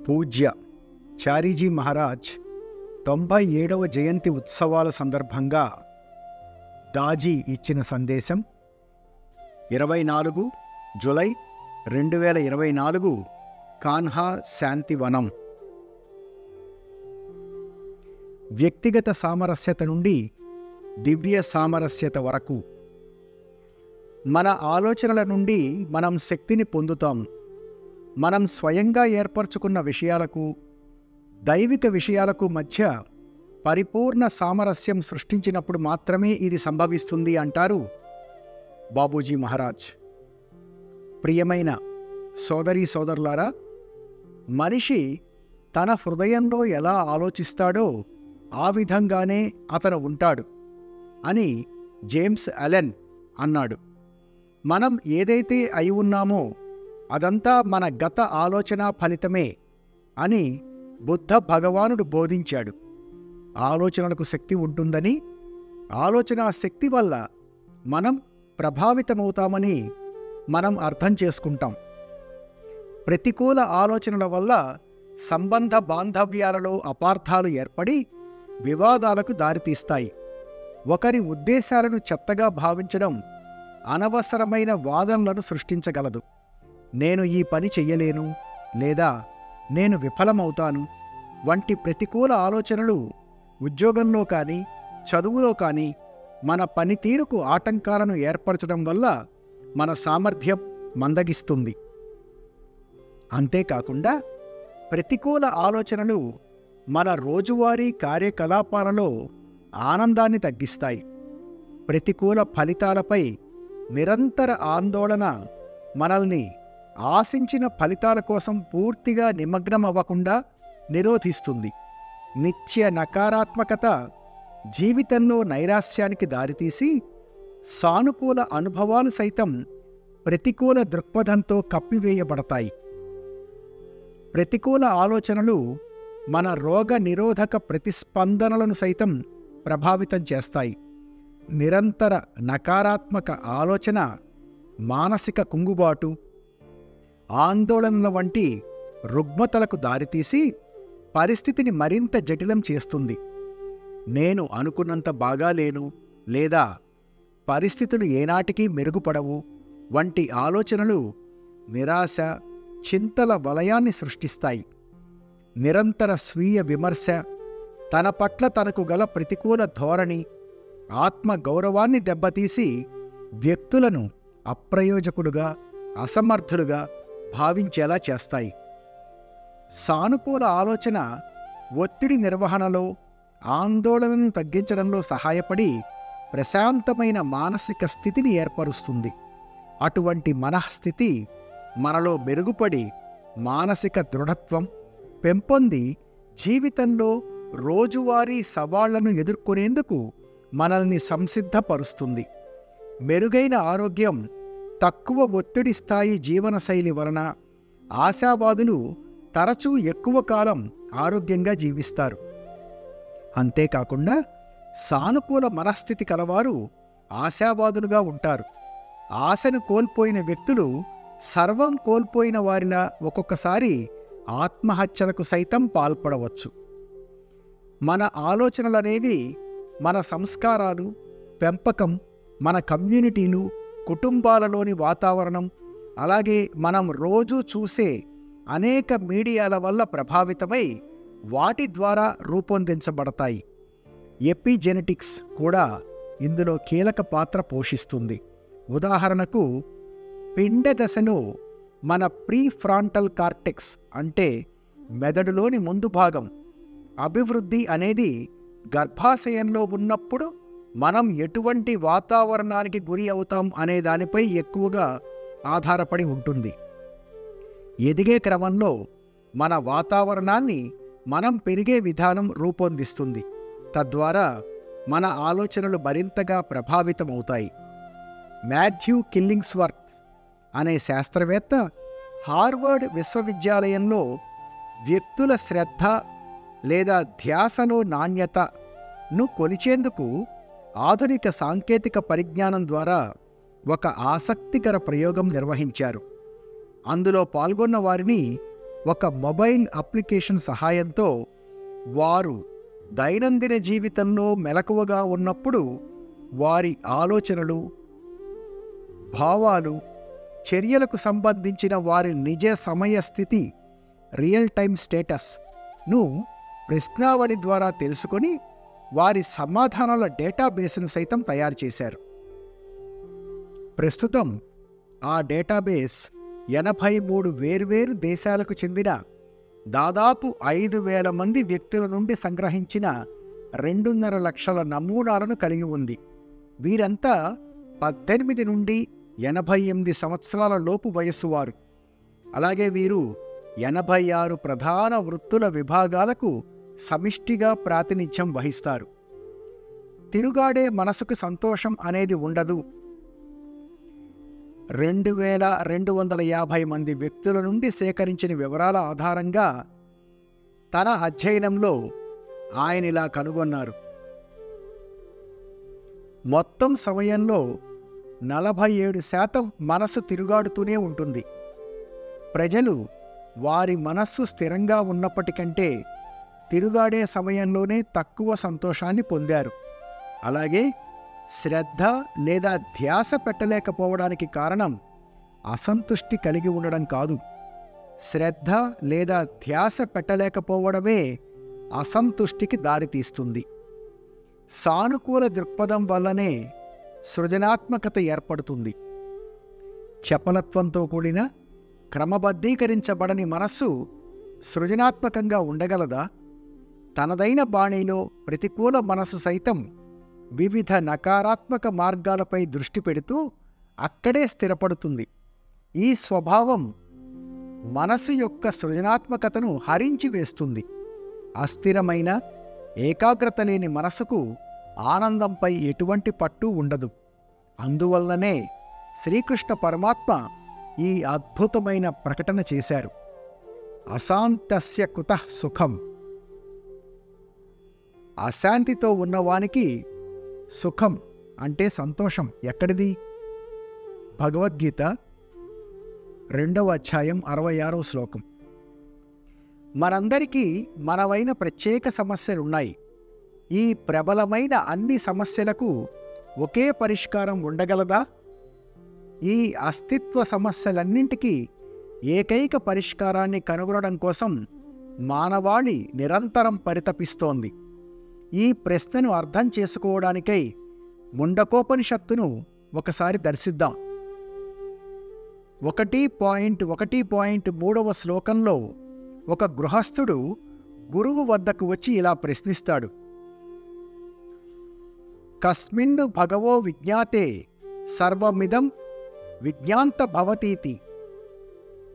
పూజ్య చారీజీ మహారాజ్ 97వ జయంతి ఉత్సవాల సందర్భంగా దాజీ ఇచ్చిన సందేశం 24 జూలై 2024 కాన్హా శాంతివనం. వ్యక్తిగత సామరస్యత నుండి దివ్య సామరస్యత వరకు మన ఆలోచనల నుండి మనం శక్తిని పొందుతాం. మనం స్వయంగా ఏర్పరచుకున్న విషయాలకు దైవిక విషయాలకు మధ్య పరిపూర్ణ సామరస్యం సృష్టించినప్పుడు మాత్రమే ఇది సంభవిస్తుంది అంటారు బాబూజీ మహారాజ్. ప్రియమైన సోదరీ సోదరులారా, మనిషి తన హృదయంలో ఎలా ఆలోచిస్తాడో ఆ విధంగానే అతను ఉంటాడు అని జేమ్స్ అలెన్ అన్నాడు. మనం ఏదైతే అయి ఉన్నామో అదంతా మన గత ఆలోచన ఫలితమే అని బుద్ధ భగవానుడు బోధించాడు. ఆలోచనలకు శక్తి ఉంటుందని, ఆలోచనా శక్తి వల్ల మనం ప్రభావితమవుతామని మనం అర్థం చేసుకుంటాం. ప్రతికూల ఆలోచనల వల్ల సంబంధ బాంధవ్యాలలో అపార్థాలు ఏర్పడి వివాదాలకు దారితీస్తాయి. ఒకరి ఉద్దేశాలను చెత్తగా భావించడం అనవసరమైన వాదనలను సృష్టించగలదు. నేను ఈ పని చెయ్యలేను లేదా నేను విఫలమవుతాను వంటి ప్రతికూల ఆలోచనలు ఉద్యోగంలో కానీ చదువులో కానీ మన పనితీరుకు ఆటంకాలను ఏర్పరచడం వల్ల మన సామర్థ్యం మందగిస్తుంది. అంతేకాకుండా ప్రతికూల ఆలోచనలు మన రోజువారీ కార్యకలాపాలలో ఆనందాన్ని తగ్గిస్తాయి. ప్రతికూల ఫలితాలపై నిరంతర ఆందోళన మనల్ని ఆశించిన ఫలితాల కోసం పూర్తిగా నిమగ్నమవ్వకుండా నిరోధిస్తుంది. నిత్య నకారాత్మకత జీవితంలో నైరాశ్యానికి దారితీసి సానుకూల అనుభవాలు సైతం ప్రతికూల దృక్పథంతో కప్పివేయబడతాయి. ప్రతికూల ఆలోచనలు మన రోగ నిరోధక ప్రతిస్పందనలను సైతం ప్రభావితం చేస్తాయి. నిరంతర నకారాత్మక ఆలోచన మానసిక కుంగుబాటు, ఆందోళనల వంటి రుగ్మతలకు దారితీసి పరిస్థితిని మరింత జటిలం చేస్తుంది. నేను అనుకున్నంత బాగా లేను లేదా పరిస్థితులు ఏనాటికి మెరుగుపడవు వంటి ఆలోచనలు నిరాశ, చింతల వలయాన్ని సృష్టిస్తాయి. నిరంతర స్వీయ విమర్శ, తన పట్ల తనకు గల ప్రతికూల ధోరణి ఆత్మ గౌరవాన్ని దెబ్బతీసి వ్యక్తులను అప్రయోజకులుగా, అసమర్థులుగా భావించేలా చేస్తాయి. సానుకూల ఆలోచన ఒత్తిడి నిర్వహణలో, ఆందోళనను తగ్గించడంలో సహాయపడి ప్రశాంతమైన మానసిక స్థితిని ఏర్పరుస్తుంది. అటువంటి మనఃస్థితి మనలో మెరుగుపడి మానసిక దృఢత్వం పెంపొంది జీవితంలో రోజువారీ సవాళ్లను ఎదుర్కొనేందుకు మనల్ని సంసిద్ధపరుస్తుంది. మెరుగైన ఆరోగ్యం, తక్కువ ఒత్తిడి స్థాయి జీవనశైలి వలన ఆశావాదులు తరచూ ఎక్కువ కాలం ఆరోగ్యంగా జీవిస్తారు. అంతేకాకుండా సానుకూల మనస్థితి కలవారు ఆశావాదులుగా ఉంటారు. ఆశను కోల్పోయిన వ్యక్తులు సర్వం కోల్పోయిన వారిలా ఒక్కొక్కసారి ఆత్మహత్యలకు సైతం పాల్పడవచ్చు. మన ఆలోచనలనేవి మన సంస్కారాలు, పెంపకం, మన కమ్యూనిటీలు, కుటుంబాలలోని వాతావరణం, అలాగే మనం రోజూ చూసే అనేక మీడియాల వల్ల ప్రభావితమై వాటి ద్వారా రూపొందించబడతాయి. ఎపిజెనెటిక్స్ కూడా ఇందులో కీలక పాత్ర పోషిస్తుంది. ఉదాహరణకు, పిండ దశలో మన ప్రీఫ్రాంటల్ కార్టెక్స్ అంటే మెదడులోని ముందు భాగం అభివృద్ధి అనేది గర్భాశయంలో ఉన్నప్పుడు మనం ఎటువంటి వాతావరణానికి గురి అవుతాం అనే దానిపై ఎక్కువగా ఆధారపడి ఉంటుంది. ఎదిగే క్రమంలో మన వాతావరణాన్ని మనం పెరిగే విధానం రూపొందిస్తుంది. తద్వారా మన ఆలోచనలు మరింతగా ప్రభావితమవుతాయి. మాథ్యూ కిల్లింగ్స్వర్త్ అనే శాస్త్రవేత్త హార్వర్డ్ విశ్వవిద్యాలయంలో వ్యక్తుల శ్రద్ధ లేదా ధ్యాసలో నాణ్యతను కొలిచేందుకు ఆధునిక సాంకేతిక పరిజ్ఞానం ద్వారా ఒక ఆసక్తికర ప్రయోగం నిర్వహించారు. అందులో పాల్గొన్న వారిని ఒక మొబైల్ అప్లికేషన్ సహాయంతో వారు దైనందిన జీవితంలో మెలకువగా ఉన్నప్పుడు వారి ఆలోచనలు, భావాలు, చర్యలకు సంబంధించిన వారి నిజ సమయ స్థితి, రియల్ టైమ్ స్టేటస్ను ప్రశ్నావళి ద్వారా తెలుసుకొని వారి సమాధానాల డేటాబేస్ను సైతం తయారు చేశారు. ప్రస్తుతం ఆ డేటాబేస్ 83 వేర్వేరు దేశాలకు చెందిన దాదాపు 5,000 మంది వ్యక్తుల నుండి సంగ్రహించిన 2.5 లక్షల నమూనాలను కలిగి ఉంది. వీరంతా 18 నుండి 88 సంవత్సరాల లోపు వయస్సు వారు. అలాగే వీరు 86 ప్రధాన వృత్తుల విభాగాలకు సమిష్టిగా ప్రాతినిధ్యం వహిస్తారు. తిరుగాడే మనసుకు సంతోషం అనేది ఉండదు. 2,250 మంది వ్యక్తుల నుండి సేకరించిన వివరాల ఆధారంగా తన అధ్యయనంలో ఆయన ఇలా కనుగొన్నారు. మొత్తం సమయంలో 47% మనసు తిరుగాడుతూనే ఉంటుంది. ప్రజలు వారి మనస్సు స్థిరంగా ఉన్నప్పటికంటే తిరుగాడే సమయంలోనే తక్కువ సంతోషాన్ని పొందారు. అలాగే శ్రద్ధ లేదా ధ్యాస పెట్టలేకపోవడానికి కారణం అసంతుష్టి కలిగి ఉండడం కాదు. శ్రద్ధ లేదా ధ్యాస పెట్టలేకపోవడమే అసంతుష్టికి దారితీస్తుంది. సానుకూల దృక్పథం వల్లనే సృజనాత్మకత ఏర్పడుతుంది. చపలత్వంతో కూడిన క్రమబద్ధీకరించబడని మనస్సు సృజనాత్మకంగా ఉండగలదా? తనదైన బాణీలో ప్రతికూల మనసు సైతం వివిధ నకారాత్మక మార్గాలపై దృష్టి పెడుతూ అక్కడే స్థిరపడుతుంది. ఈ స్వభావం మనసు యొక్క సృజనాత్మకతను హరించి వేస్తుంది. అస్థిరమైన, ఏకాగ్రత లేని మనసుకు ఆనందంపై ఎటువంటి పట్టు ఉండదు. అందువల్లనే శ్రీకృష్ణ పరమాత్మ ఈ అద్భుతమైన ప్రకటన చేశారు. అశాంతస్య కుతః సుఖం. అశాంతితో ఉన్నవానికి సుఖం అంటే సంతోషం ఎక్కడిది? భగవద్గీత 2వ అధ్యాయం 66వ శ్లోకం. మనందరికీ మనవైన ప్రత్యేక సమస్యలున్నాయి. ఈ ప్రబలమైన అన్ని సమస్యలకు ఒకే పరిష్కారం ఉండగలదా? ఈ అస్తిత్వ సమస్యలన్నింటికీ ఏకైక పరిష్కారాన్ని కనుగొనడం కోసం మానవాళి నిరంతరం పరితపిస్తోంది. ఈ ప్రశ్నను అర్థం చేసుకోవడానికై ముండకోపనిషత్తును ఒకసారి దర్శిద్దాం. 1.1.3వ శ్లోకంలో ఒక గృహస్థుడు గురువు వద్దకు వచ్చి ఇలా ప్రశ్నిస్తాడు. కస్మిన్ను భగవో విజ్ఞాతే సర్వమిదం విజ్ఞాంత భవతీతి.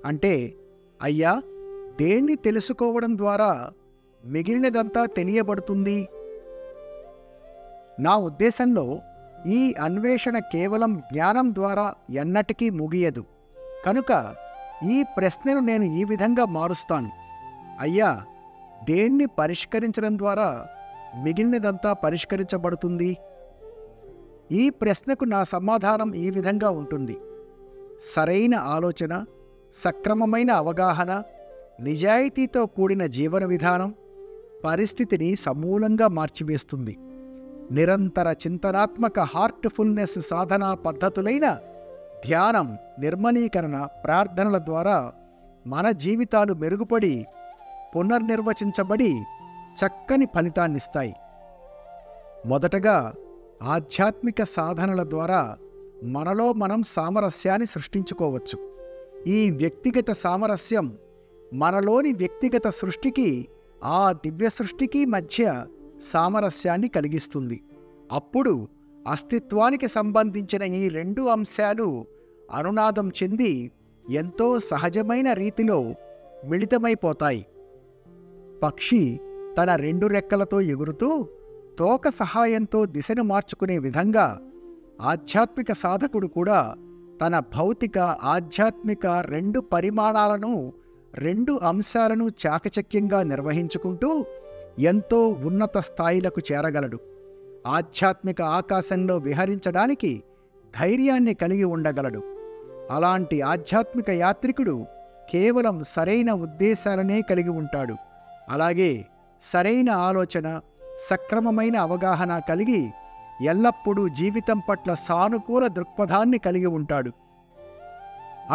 అంటే, అయ్యా, దేన్ని తెలుసుకోవడం ద్వారా మిగిలినదంతా తెలియబడుతుంది? నా ఉద్దేశంలో ఈ అన్వేషణ కేవలం జ్ఞానం ద్వారా ఎన్నటికీ ముగియదు. కనుక ఈ ప్రశ్నను నేను ఈ విధంగా మారుస్తాను. అయ్యా, దేన్ని పరిష్కరించడం ద్వారా మిగిలినదంతా పరిష్కరించబడుతుంది? ఈ ప్రశ్నకు నా సమాధానం ఈ విధంగా ఉంటుంది. సరైన ఆలోచన, సక్రమమైన అవగాహన, నిజాయితీతో కూడిన జీవన విధానం పరిస్థితిని సమూలంగా మార్చివేస్తుంది. నిరంతర చింతనాత్మక హార్ట్ఫుల్నెస్ సాధనా పద్ధతులైన ధ్యానం, నిర్మలీకరణ, ప్రార్థనల ద్వారా మన జీవితాలు మెరుగుపడి పునర్నిర్వచించబడి చక్కని ఫలితాన్నిస్తాయి. మొదటగా ఆధ్యాత్మిక సాధనల ద్వారా మనలో మనం సామరస్యాన్ని సృష్టించుకోవచ్చు. ఈ వ్యక్తిగత సామరస్యం మనలోని వ్యక్తిగత సృష్టికి, ఆ దివ్య సృష్టికి మధ్య సామరస్యాన్ని కలిగిస్తుంది. అప్పుడు అస్తిత్వానికి సంబంధించిన ఈ 2 అంశాలు అనునాదం చెంది ఎంతో సహజమైన రీతిలో మిళితమైపోతాయి. పక్షి తన 2 రెక్కలతో ఎగురుతూ తోక సహాయంతో దిశను మార్చుకునే విధంగా ఆధ్యాత్మిక సాధకుడు కూడా తన భౌతిక, ఆధ్యాత్మిక 2 పరిమాణాలను, 2 అంశాలను చాకచక్యంగా నిర్వహించుకుంటూ ఎంతో ఉన్నత స్థాయిలకు చేరగలడు. ఆధ్యాత్మిక ఆకాశంలో విహరించడానికి ధైర్యాన్ని కలిగి ఉండగలడు. అలాంటి ఆధ్యాత్మిక యాత్రికుడు కేవలం సరైన ఉద్దేశాలనే కలిగి ఉంటాడు. అలాగే సరైన ఆలోచన, సక్రమమైన అవగాహన కలిగి ఎల్లప్పుడూ జీవితం పట్ల సానుకూల దృక్పథాన్ని కలిగి ఉంటాడు.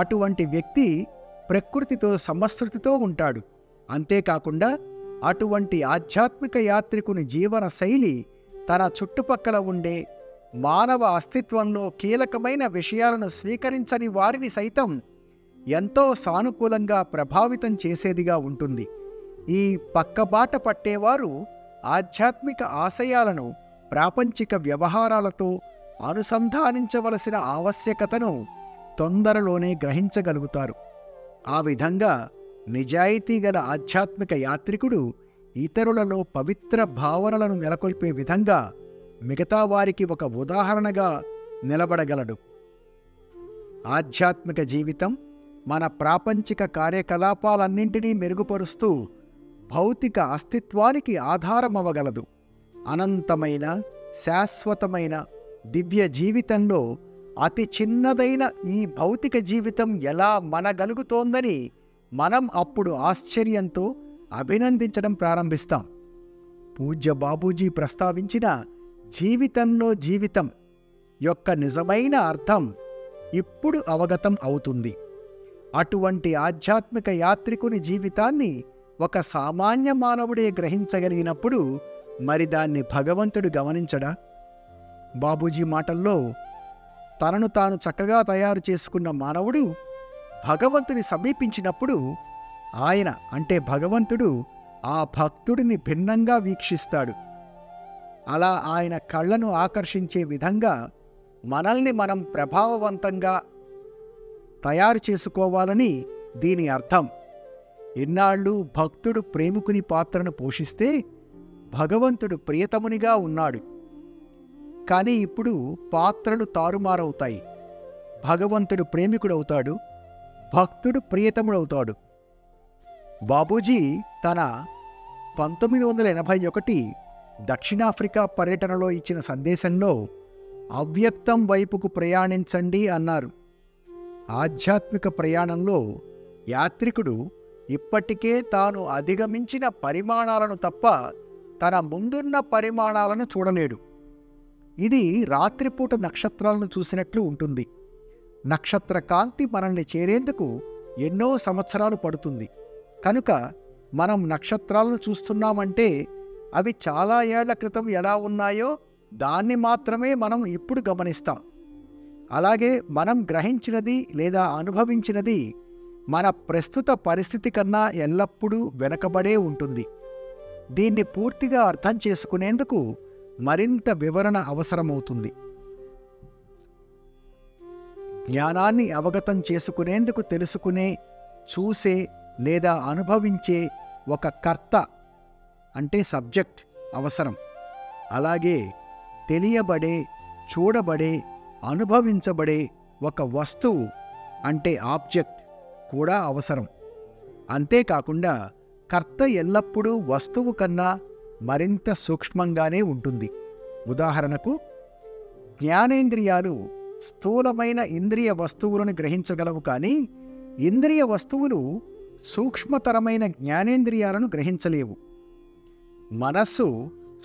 అటువంటి వ్యక్తి ప్రకృతితో సమశృతితో ఉంటాడు. అంతేకాకుండా అటువంటి ఆధ్యాత్మిక యాత్రికుని జీవన శైలి తన చుట్టుపక్కల ఉండే మానవ అస్తిత్వంలో కీలకమైన విషయాలను స్వీకరించని వారిని సైతం ఎంతో సానుకూలంగా ప్రభావితం చేసేదిగా ఉంటుంది. ఈ పక్కబాట పట్టేవారు ఆధ్యాత్మిక ఆశయాలను ప్రాపంచిక వ్యవహారాలతో అనుసంధానించవలసిన ఆవశ్యకతను తొందరలోనే గ్రహించగలుగుతారు. ఆ విధంగా నిజాయితీ గల ఆధ్యాత్మిక యాత్రికుడు ఇతరులలో పవిత్ర భావనలను నెలకొల్పే విధంగా మిగతా వారికి ఒక ఉదాహరణగా నిలబడగలడు. ఆధ్యాత్మిక జీవితం మన ప్రాపంచిక కార్యకలాపాలన్నింటినీ మెరుగుపరుస్తూ భౌతిక అస్తిత్వానికి ఆధారమవగలదు. అనంతమైన, శాశ్వతమైన దివ్య జీవితంలో అతి చిన్నదైన ఈ భౌతిక జీవితం ఎలా మనగలుగుతోందని మనం అప్పుడు ఆశ్చర్యంతో అభినందించడం ప్రారంభిస్తాం. పూజ్య బాబూజీ ప్రస్తావించిన జీవితంలో జీవితం యొక్క నిజమైన అర్థం ఇప్పుడు అవగతం అవుతుంది. అటువంటి ఆధ్యాత్మిక యాత్రికుని జీవితాన్ని ఒక సామాన్య మానవుడే గ్రహించగలిగినప్పుడు మరి దాన్ని భగవంతుడు గమనించడా? బాబూజీ మాటల్లో తనను తాను చక్కగా తయారు చేసుకున్న మానవుడు భగవంతుని సమీపించినప్పుడు ఆయన అంటే భగవంతుడు ఆ భక్తుడిని భిన్నంగా వీక్షిస్తాడు. అలా ఆయన కళ్ళను ఆకర్షించే విధంగా మనల్ని మనం ప్రభావవంతంగా తయారు చేసుకోవాలని దీని అర్థం. ఇన్నాళ్ళు భక్తుడు ప్రేమికుని పాత్రను పోషిస్తే భగవంతుడు ప్రియతమునిగా ఉన్నాడు. కానీ ఇప్పుడు పాత్రలు తారుమారవుతాయి. భగవంతుడు ప్రేమికుడవుతాడు, భక్తుడు ప్రియతముడవుతాడు. బాబూజీ తన 1981 దక్షిణాఫ్రికా పర్యటనలో ఇచ్చిన సందేశంలో అవ్యక్తం వైపుకు ప్రయాణించండి అన్నారు. ఆధ్యాత్మిక ప్రయాణంలో యాత్రికుడు ఇప్పటికే తాను అధిగమించిన పరిమాణాలను తప్ప తన ముందున్న పరిమాణాలను చూడలేడు. ఇది రాత్రిపూట నక్షత్రాలను చూసినట్లు ఉంటుంది. నక్షత్ర కాంతి మనల్ని చేరేందుకు ఎన్నో సంవత్సరాలు పడుతుంది. కనుక మనం నక్షత్రాలను చూస్తున్నామంటే అవి చాలా ఏళ్ల క్రితం ఎలా ఉన్నాయో దాన్ని మాత్రమే మనం ఇప్పుడు గమనిస్తాం. అలాగే మనం గ్రహించినది లేదా అనుభవించినది మన ప్రస్తుత పరిస్థితి కన్నా ఎల్లప్పుడూ వెనకబడే ఉంటుంది. దీన్ని పూర్తిగా అర్థం చేసుకునేందుకు మరింత వివరణ అవసరమవుతుంది. జ్ఞానాన్ని అవగతం చేసుకునేందుకు తెలుసుకునే, చూసే లేదా అనుభవించే ఒక కర్త అంటే సబ్జెక్ట్ అవసరం. అలాగే తెలియబడే, చూడబడే, అనుభవించబడే ఒక వస్తువు అంటే ఆబ్జెక్ట్ కూడా అవసరం. అంతేకాకుండా కర్త ఎల్లప్పుడూ వస్తువు కన్నా మరింత సూక్ష్మంగానే ఉంటుంది. ఉదాహరణకు, జ్ఞానేంద్రియాలు స్థూలమైన ఇంద్రియ వస్తువులను గ్రహించగలవు, కానీ ఇంద్రియ వస్తువులు సూక్ష్మతరమైన జ్ఞానేంద్రియాలను గ్రహించలేవు. మనస్సు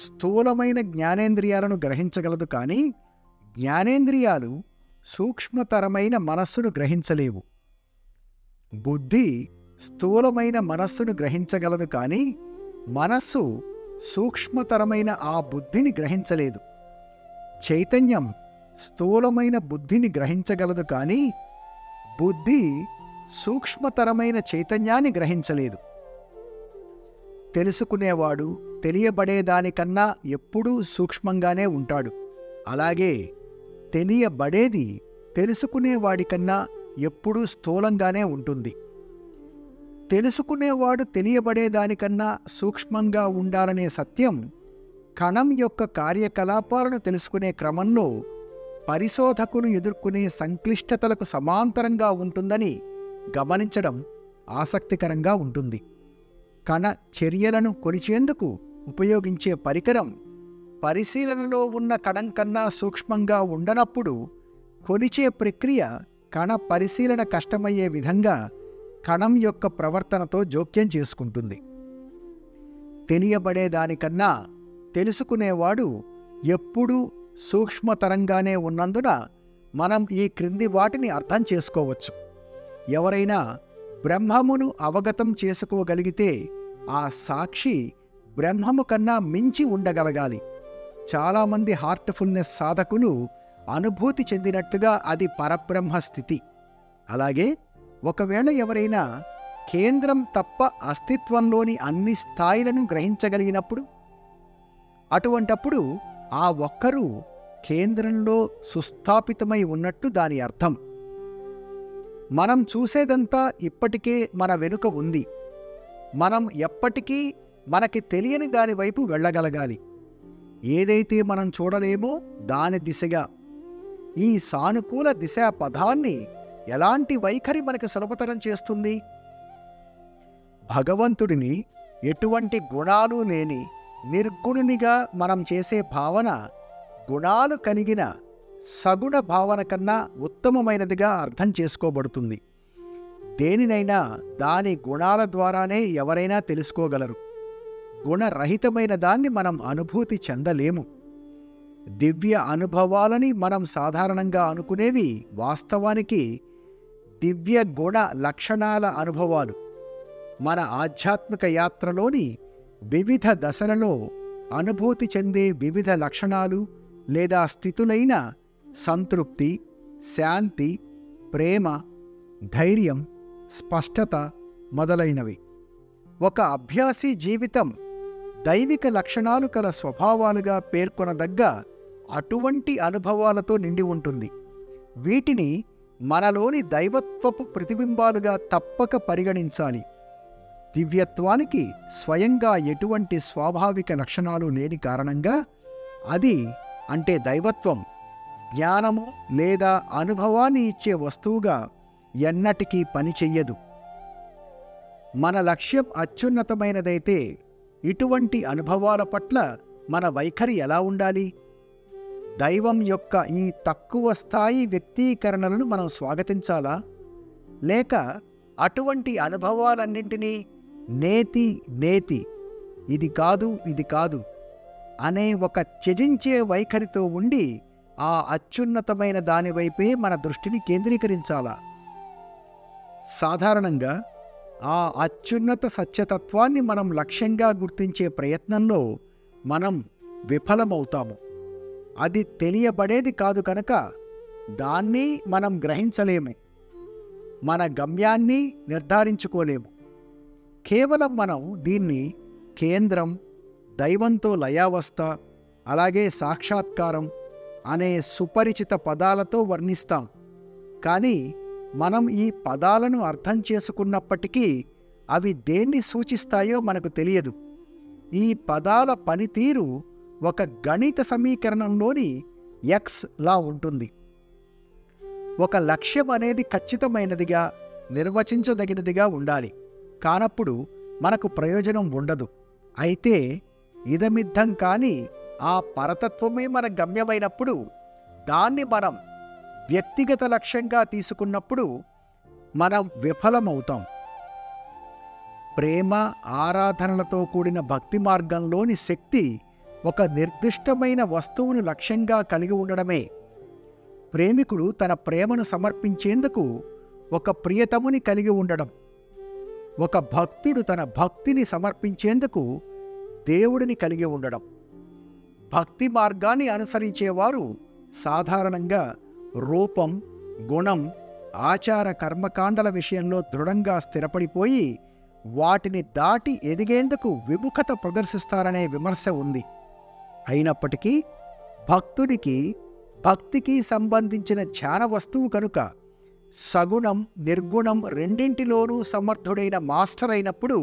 స్థూలమైన జ్ఞానేంద్రియాలను గ్రహించగలదు, కానీ జ్ఞానేంద్రియాలు సూక్ష్మతరమైన మనస్సును గ్రహించలేవు. బుద్ధి స్థూలమైన మనస్సును గ్రహించగలదు, కానీ మనస్సు సూక్ష్మతరమైన ఆ బుద్ధిని గ్రహించలేదు. చైతన్యం స్థూలమైన బుద్ధిని గ్రహించగలదు, కానీ బుద్ధి సూక్ష్మతరమైన చైతన్యాన్ని గ్రహించలేదు. తెలుసుకునేవాడు తెలియబడేదానికన్నా ఎప్పుడూ సూక్ష్మంగానే ఉంటాడు. అలాగే తెలియబడేది తెలుసుకునేవాడికన్నా ఎప్పుడూ స్థూలంగానే ఉంటుంది. తెలుసుకునేవాడు తెలియబడేదానికన్నా సూక్ష్మంగా ఉండాలనే సత్యం కణం యొక్క కార్యకలాపాలను తెలుసుకునే క్రమంలో పరిశోధకులు ఎదుర్కొనే సంక్లిష్టతలకు సమాంతరంగా ఉంటుందని గమనించడం ఆసక్తికరంగా ఉంటుంది. కణ చర్యలను కొలిచేందుకు ఉపయోగించే పరికరం పరిశీలనలో ఉన్న కణం కన్నా సూక్ష్మంగా ఉండనప్పుడు కొలిచే ప్రక్రియ కణ పరిశీలన కష్టమయ్యే విధంగా కణం యొక్క ప్రవర్తనతో జోక్యం చేసుకుంటుంది. తెలియబడేదానికన్నా తెలుసుకునేవాడు ఎప్పుడూ సూక్ష్మతరంగానే ఉన్నందున మనం ఈ క్రింది వాటిని అర్థం చేసుకోవచ్చు. ఎవరైనా బ్రహ్మమును అవగతం చేసుకోగలిగితే ఆ సాక్షి బ్రహ్మము కన్నా మించి ఉండగలగాలి. చాలామంది హార్ట్ఫుల్నెస్ సాధకులు అనుభూతి చెందినట్టుగా అది పరబ్రహ్మ స్థితి. అలాగే ఒకవేళ ఎవరైనా కేంద్రం తప్ప అస్తిత్వంలోని అన్ని స్థాయిలను గ్రహించగలిగినప్పుడు, అటువంటప్పుడు ఆ ఒక్కరూ కేంద్రంలో సుస్థాపితమై ఉన్నట్టు దాని అర్థం. మనం చూసేదంతా ఇప్పటికే మన వెనుక ఉంది. మనం ఎప్పటికీ మనకి తెలియని దాని వైపు వెళ్ళగలగాలి. ఏదైతే మనం చూడలేమో దాని దిశగా. ఈ సానుకూల దిశా పదాన్ని ఎలాంటి వైఖరి మనకు సులభతరం చేస్తుంది? భగవంతుడిని ఎటువంటి గుణాలు లేని నిర్గుణునిగా మనం చేసే భావన గుణాలు కలిగిన సగుణ భావన కన్నా ఉత్తమమైనదిగా అర్థం చేసుకోబడుతుంది. దేనినైనా దాని గుణాల ద్వారానే ఎవరైనా తెలుసుకోగలరు. గుణరహితమైన దాన్ని మనం అనుభూతి చెందలేము. దివ్య అనుభవాలని మనం సాధారణంగా అనుకునేవి వాస్తవానికి దివ్య గుణ లక్షణాల అనుభవాలు. మన ఆధ్యాత్మిక యాత్రలోని వివిధ దశలలో అనుభూతి చెందే వివిధ లక్షణాలు లేదా స్థితులైన సంతృప్తి, శాంతి, ప్రేమ, ధైర్యం, స్పష్టత మొదలైనవి. ఒక అభ్యాసి జీవితం దైవిక లక్షణాలు కల స్వభావాలుగా పేర్కొనదగ్గ అటువంటి అనుభవాలతో నిండి ఉంటుంది. వీటిని మనలోని దైవత్వపు ప్రతిబింబాలుగా తప్పక పరిగణించాలి. దివ్యత్వానికి స్వయంగా ఎటువంటి స్వాభావిక లక్షణాలు లేని కారణంగా అది, అంటే దైవత్వం, జ్ఞానము లేదా అనుభవాన్ని ఇచ్చే వస్తువుగా ఎన్నటికీ పనిచెయ్యదు. మన లక్ష్యం అత్యున్నతమైనదైతే ఇటువంటి అనుభవాల పట్ల మన వైఖరి ఎలా ఉండాలి? దైవం యొక్క ఈ తక్కువ స్థాయి వ్యక్తీకరణలను మనం స్వాగతించాలా? లేక అటువంటి అనుభవాలన్నింటినీ నేతి నేతి, ఇది కాదు ఇది కాదు అనే ఒక త్యజించే వైఖరితో ఉండి ఆ అత్యున్నతమైన దానివైపే మన దృష్టిని కేంద్రీకరించాలా? సాధారణంగా ఆ అత్యున్నత సత్యతత్వాన్ని మనం లక్ష్యంగా గుర్తించే ప్రయత్నంలో మనం విఫలమవుతాము. అది తెలియబడేది కాదు కనుక దాన్ని మనం గ్రహించలేము. మన గమ్యాన్ని నిర్ధారించుకోలేము. కేవలం మనం దీన్ని కేంద్రం, దైవంతో లయావస్థ, అలాగే సాక్షాత్కారం అనే సుపరిచిత పదాలతో వర్ణిస్తాం. కానీ మనం ఈ పదాలను అర్థం చేసుకున్నప్పటికీ అవి దేన్ని సూచిస్తాయో మనకు తెలియదు. ఈ పదాల పనితీరు ఒక గణిత సమీకరణంలోని ఎక్స్ లా ఉంటుంది. ఒక లక్ష్యం అనేది ఖచ్చితమైనదిగా, నిర్వచించదగినదిగా ఉండాలి. కానప్పుడు మనకు ప్రయోజనం ఉండదు. అయితే ఇదమిద్ధం కాని ఆ పరతత్వమే మన గమ్యమైనప్పుడు, దాన్ని మనం వ్యక్తిగత లక్ష్యంగా తీసుకున్నప్పుడు మనం విఫలమవుతాం. ప్రేమ, ఆరాధనలతో కూడిన భక్తి మార్గంలోని శక్తి ఒక నిర్దిష్టమైన వస్తువును లక్ష్యంగా కలిగి ఉండడమే. ప్రేమికుడు తన ప్రేమను సమర్పించేందుకు ఒక ప్రియతముని కలిగి ఉండడం, ఒక భక్తుడు తన భక్తిని సమర్పించేందుకు దేవుడిని కలిగి ఉండడం. భక్తి మార్గాన్ని అనుసరించేవారు సాధారణంగా రూపం, గుణం, ఆచార కర్మకాండల విషయంలో దృఢంగా స్థిరపడిపోయి వాటిని దాటి ఎదిగేందుకు విముఖత ప్రదర్శిస్తారనే విమర్శ ఉంది. అయినప్పటికీ భక్తుడికి భక్తికి సంబంధించిన ధ్యాన వస్తువు కనుక సగుణం, నిర్గుణం రెండింటిలోనూ సమర్థుడైన మాస్టర్ అయినప్పుడు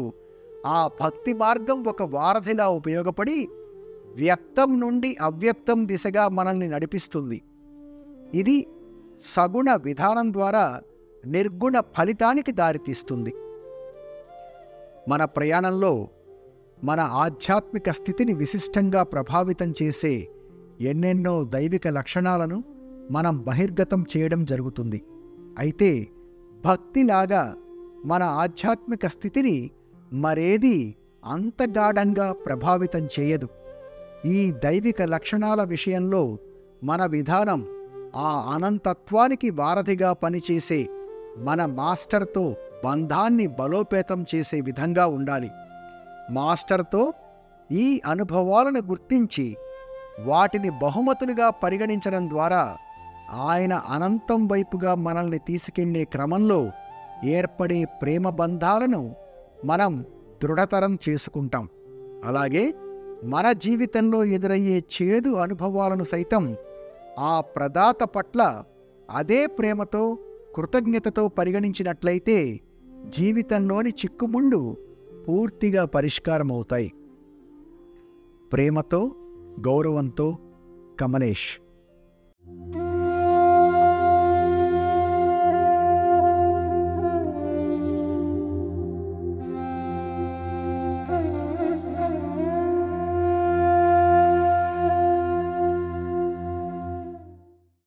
ఆ భక్తి మార్గం ఒక వారధిలా ఉపయోగపడి వ్యక్తం నుండి అవ్యక్తం దిశగా మనల్ని నడిపిస్తుంది. ఇది సగుణ విధానం ద్వారా నిర్గుణ ఫలితానికి దారితీస్తుంది. మన ప్రయాణంలో మన ఆధ్యాత్మిక స్థితిని విశిష్టంగా ప్రభావితం చేసే ఎన్నెన్నో దైవిక లక్షణాలను మనం బహిర్గతం చేయడం జరుగుతుంది. అయితే భక్తిలాగా మన ఆధ్యాత్మిక స్థితిని మరేదీ అంత గాఢంగా ప్రభావితం చేయదు. ఈ దైవిక లక్షణాల విషయంలో మన విధానం ఆ అనంతత్వానికి వారధిగా పనిచేసే మన మాస్టర్తో బంధాన్ని బలోపేతం చేసే విధంగా ఉండాలి. మాస్టర్తో ఈ అనుభవాలను గుర్తించి వాటిని బహుమతులుగా పరిగణించడం ద్వారా ఆయన అనంతం వైపుగా మనల్ని తీసుకెళ్లే క్రమంలో ఏర్పడే ప్రేమ బంధాలను మనం దృఢతరం చేసుకుంటాం. అలాగే మన జీవితంలో ఎదురయ్యే చేదు అనుభవాలను సైతం ఆ ప్రదాత పట్ల అదే ప్రేమతో, కృతజ్ఞతతో పరిగణించినట్లయితే జీవితంలోని చిక్కుముళ్ళు పూర్తిగా పరిష్కారమవుతాయి. ప్రేమతో, గౌరవంతో, కమలేష్.